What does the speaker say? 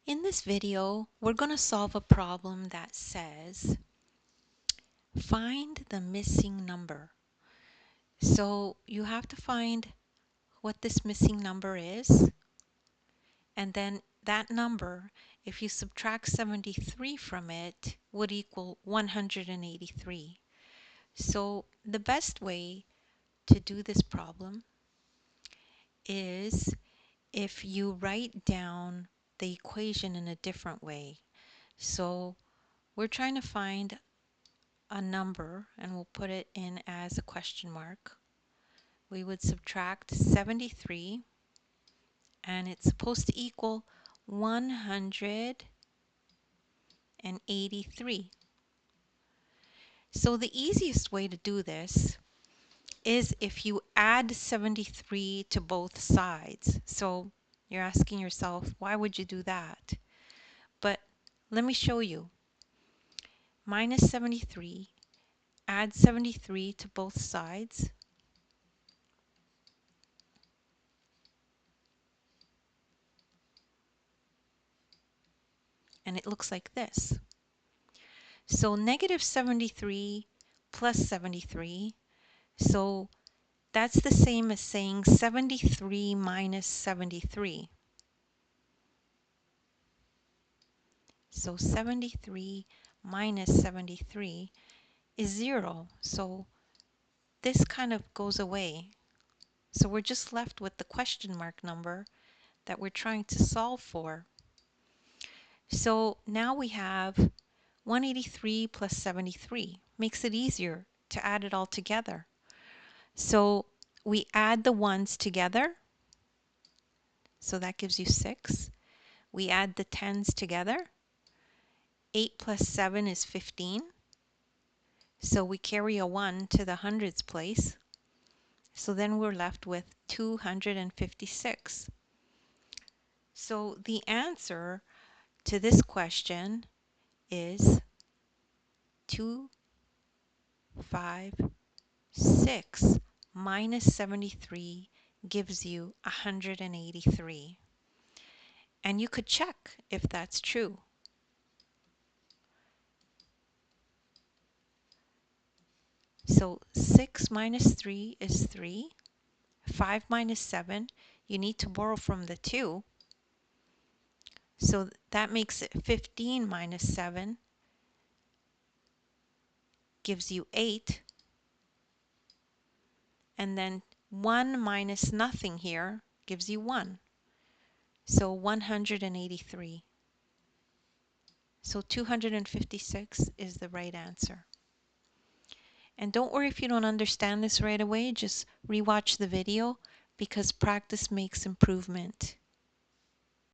In this video, we're going to solve a problem that says, find the missing number. So you have to find what this missing number is, and then that number, if you subtract 73 from it, would equal 183. So the best way to do this problem is if you write down the equation in a different way. So we're trying to find a number, and we'll put it in as a question mark. We would subtract 73, and it's supposed to equal 183. So the easiest way to do this is if you add 73 to both sides. So you're asking yourself, why would you do that? But let me show you. Minus 73, add 73 to both sides. And it looks like this. So negative 73 plus 73. So that's the same as saying 73 minus 73. So 73 minus 73 is 0. So this kind of goes away. So we're just left with the question mark number that we're trying to solve for. So now we have 183 plus 73. Makes it easier to add it all together. So we add the ones together. So that gives you 6. We add the tens together. 8 plus 7 is 15. So we carry a 1 to the hundreds place. So then we're left with 256. So the answer to this question is 256 minus 73 gives you 183. And you could check if that's true. So 6 minus 3 is 3. 5 minus 7, you need to borrow from the 2. So that makes it 15 minus 7 gives you 8. And then 1 minus nothing here gives you 1. So 183. So 256 is the right answer. And don't worry if you don't understand this right away, just rewatch the video because practice makes improvement.